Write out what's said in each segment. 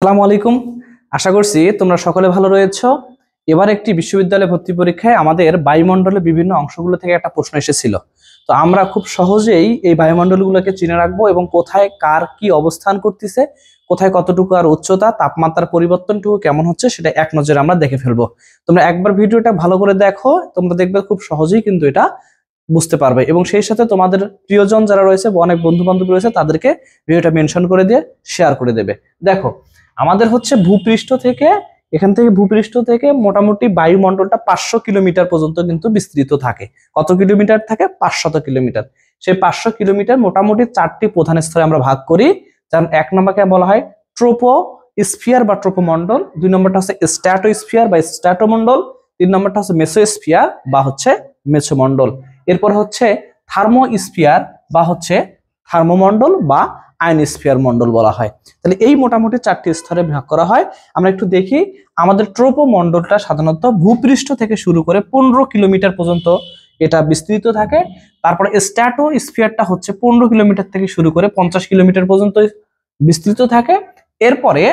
আসসালামু আলাইকুম। আশা করছি তোমরা সকলে ভালো রয়েছো। এবার একটি বিশ্ববিদ্যালয়ে ভর্তি পরীক্ষায় আমাদের বায়ুমণ্ডলের বিভিন্ন অংশগুলো থেকে একটা প্রশ্ন এসেছিল। তো আমরা খুব সহজেই এই বায়ুমণ্ডলগুলোকে চিনে রাখবো এবং কোথায় কার কি অবস্থান করতেছে, কোথায় কতটুকু আর উচ্চতা, তাপমাত্রার পরিবর্তনটুকু কেমন হচ্ছে সেটা এক নজরে আমরা দেখে ফেলবো। তোমরা একবার ভিডিওটা ভালো করে দেখো, তোমরা দেখবে খুব সহজেই কিন্তু এটা বুঝতে পারবে এবং সেই সাথে তোমাদের প্রিয়জন যারা রয়েছে বা অনেক বন্ধু বান্ধব রয়েছে তাদেরকে ভিডিওটা মেনশন করে দিয়ে শেয়ার করে দেবে। দেখো, আমাদের হচ্ছে ভূপৃষ্ঠ থেকে, এখান থেকে ভূপৃষ্ঠ থেকে মোটামুটি বায়ুমণ্ডলটা 500 কিলোমিটার পর্যন্ত কিন্তু বিস্তৃত থাকে। কত কিলোমিটার থাকে? 500 কিলোমিটার। সেই 500 কিলোমিটার মোটামুটি 4টি প্রধান স্তরে আমরা ভাগ করি। যার এক নম্বরকে বলা হয় ট্রোপোস্ফিয়ার বা ট্রোপোমণ্ডল, 2 নম্বরটা হচ্ছে স্ট্র্যাটোস্ফিয়ার বা স্ট্র্যাটোমণ্ডল, 3 নম্বরটা হচ্ছে মেসোস্ফিয়ার বা হচ্ছে মেসোমণ্ডল। এরপর হচ্ছে থার্মোস্ফিয়ার বা হচ্ছে থার্মোমণ্ডল বা আয়নোস্ফিয়ার মণ্ডল বলা হয়। তাহলে এই মোটামুটি 4টি স্তরে ভাগ করা হয়। আমরা একটু দেখি, আমাদের ট্রোপোমণ্ডলটা সাধারণত ভূপৃষ্ঠ থেকে শুরু করে 15 কিলোমিটার পর্যন্ত এটা বিস্তৃত থাকে। তারপরে স্ট্র্যাটোস্ফিয়ারটা হচ্ছে 15 কিলোমিটার থেকে শুরু করে 50 কিলোমিটার পর্যন্ত বিস্তৃত থাকে। এরপরে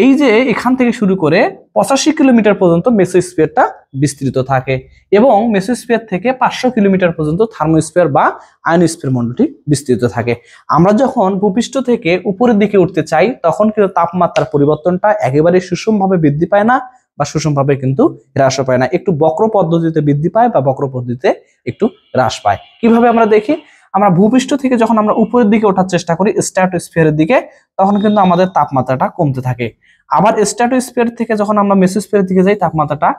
এই যে এখান থেকে শুরু করে 85 কিলোমিটার পর্যন্ত মেসোস্ফিয়ারটা বিস্তৃত থাকে এবং মেসোস্ফিয়ার থেকে 500 কিলোমিটার পর্যন্ত থার্মোস্ফিয়ার বা আয়নোস্ফিয়ার মণ্ডলটি বিস্তৃত থাকে। আমরা যখন ভূপৃষ্ঠ থেকে উপরের দিকে উঠতে চাই তখন কিন্তু তাপমাত্রার পরিবর্তনটা একেবারে সুষমভাবে বৃদ্ধি পায় না বা সুষমভাবে কিন্তু হ্রাস পায় না, একটু বক্র পদ্ধতিতে বৃদ্ধি পায় বা বক্র পদ্ধতিতে একটু হ্রাস পায়। কিভাবে আমরা দেখি, আমরা ভূপৃষ্ঠ থেকে যখন আমরা উপরের দিকে ওঠার চেষ্টা করি স্ট্র্যাটোস্ফিয়ারের দিকে, তখন কিন্তু আমাদের তাপমাত্রাটা কমতে থাকে। আবার স্ট্র্যাটোস্ফিয়ার থেকে যখন আমরা মেসোস্ফিয়ারের দিকে যাই তাপমাত্রাটা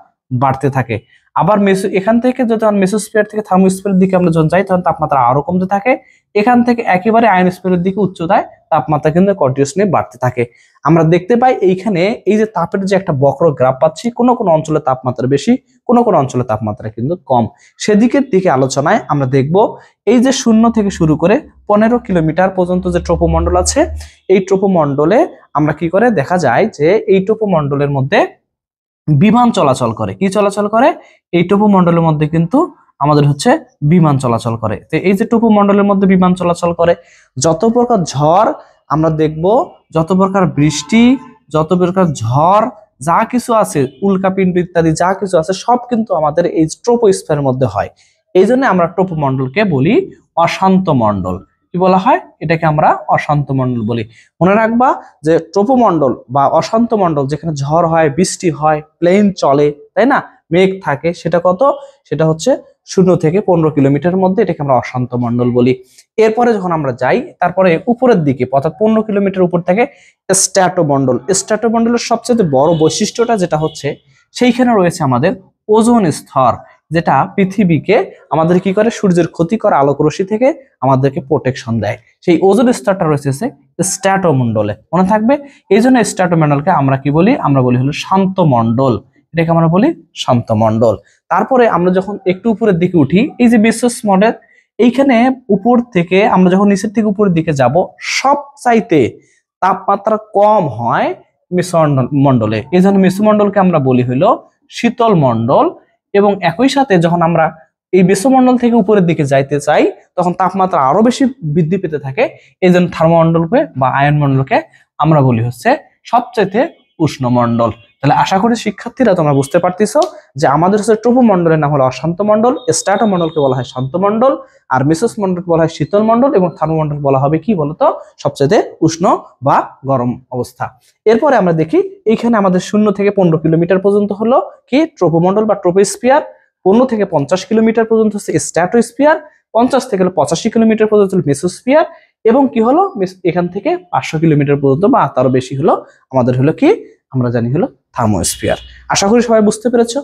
বাড়তে থাকে। আবার এখান থেকে যখন মেসোস্ফিয়ার থেকে থার্মোস্ফিয়ারের দিকে আমরা যখন যাই তখন তাপমাত্রা আরো কমতে থাকে। এখান থেকে একেবারে আয়নোস্ফিয়ারের দিকে উচ্চতায় তাপমাত্রা কিন্তু কন্টিনিউয়াসলি বাড়তে থাকে। আমরা দেখতে পাই এইখানে এই যে তাপের যে একটা বক্র গ্রাফ পাচ্ছি, কোন কোন অঞ্চলে তাপমাত্রা বেশি, কোন কোন অঞ্চলে তাপমাত্রা কিন্তু কম। সেদিকের দিকে আলোচনায় আমরা দেখব এই যে 0 থেকে শুরু করে 15 কিলোমিটার পর্যন্ত যে ট্রোপোমণ্ডল আছে, এই ট্রোপোমণ্ডলে আমরা কি করে দেখা যায় যে এই ট্রোপোমণ্ডলের মধ্যে বিমান চলাচল করে। কি চলাচল করে? এই ট্রোপোমণ্ডলের মধ্যে কিন্তু আমাদের হচ্ছে বিমান চলাচল করে। তো এই যে ট্রোপোমণ্ডলের মধ্যে বিমান চলাচল করে, যত প্রকার ঝড় আমরা দেখব, যত প্রকার বৃষ্টি, যত প্রকার ঝড় যা কিছু আছে, উল্কাপিণ্ড ইত্যাদি যা কিছু আছে সব কিন্তু আমাদের এই ট্রোপোস্ফিয়ারের মধ্যে হয়। এই জন্য আমরা ট্রোপোমণ্ডলকে বলি অশান্ত মণ্ডল। কি বলা হয়? এটাকে আমরা অশান্ত মণ্ডল বলি। মনে রাখবা যে ট্রোপোমণ্ডল বা অশান্ত মণ্ডল যেখানে ঝড় হয়, বৃষ্টি হয়, প্লেন চলে, তাই না, মেঘ থাকে, সেটা কত? সেটা হচ্ছে 0 থেকে 15 কিলোমিটারের মধ্যে, এটাকে আমরা অশান্ত মণ্ডল বলি। এরপরে যখন আমরা যাই তারপরে উপরের দিকে, অর্থাৎ 15 কিলোমিটার উপর থেকে স্ট্র্যাটোমণ্ডল। স্ট্র্যাটোমণ্ডলের সবচেয়ে বড় বৈশিষ্ট্যটা যেটা হচ্ছে, সেইখানে রয়েছে আমাদের ওজোন স্তর, যেটা পৃথিবীকে আমাদের কি করে, সূর্যের ক্ষতিকর আলোক রশ্মি থেকে আমাদেরকে প্রোটেকশন দেয়। সেই ওজোন স্তরটা রয়েছে স্ট্র্যাটোমণ্ডলে, মনে থাকবে। এই জন্য স্ট্র্যাটোমণ্ডলকে আমরা কি বলি? আমরা বলি হলো শান্ত মণ্ডল। এটাকে আমরা বলি শান্ত মণ্ডল। তারপরে আমরা যখন একটু উপরের দিকে উঠি, এই যে মেসোমণ্ডল, এইখানে উপর থেকে আমরা যখন নিচের থেকে উপরের দিকে যাব, সব চাইতে তাপমাত্রা কম হয় মেসোমণ্ডলে। এই জন্য মেসোমণ্ডলকে আমরা বলি হলো শীতল মণ্ডল। এবং একই সাথে যখন আমরা এই মেসোমণ্ডল থেকে উপরের দিকে যাইতে চাই তখন তাপমাত্রা আরো বেশি বৃদ্ধি পেতে থাকে। এই জন্য থার্মোমণ্ডলকে বা আয়নমণ্ডলকে আমরা বলি হচ্ছে সবচাইতে উষ্ণ মণ্ডল। তাহলে আশা করি শিক্ষার্থীরা তোমরা বুঝতে পারতেছো যে আমাদের হচ্ছে ট্রোপোমণ্ডলের নাম হলো অশান্ত মণ্ডল, স্ট্র্যাটোমণ্ডলকে বলা হয় শান্ত মণ্ডল, আর মেসোমণ্ডলকে বলা হয় শীতল মণ্ডল, এবং থার্মোমণ্ডল বলা হবে কি বলতো? সবচেয়ে উষ্ণ বা গরম অবস্থা। এরপরে আমরা দেখি এইখানে আমাদের 0 থেকে 15 কিলোমিটার পর্যন্ত হলো কি ট্রোপোমণ্ডল বা ট্রোপোস্ফিয়ার, 15 থেকে 50 কিলোমিটার পর্যন্ত হচ্ছে স্ট্র্যাটোস্ফিয়ার, 50 থেকে 85 কিলোমিটার পর্যন্ত হলো মেসোস্ফিয়ার, এবং কি হলো এখান থেকে 500 কিলোমিটার পর্যন্ত বা তারও বেশি হলো আমাদের হলো কি আমরা জানি হলো থার্মোস্ফিয়ার। আশা করি সবাই বুঝতে পেরেছো।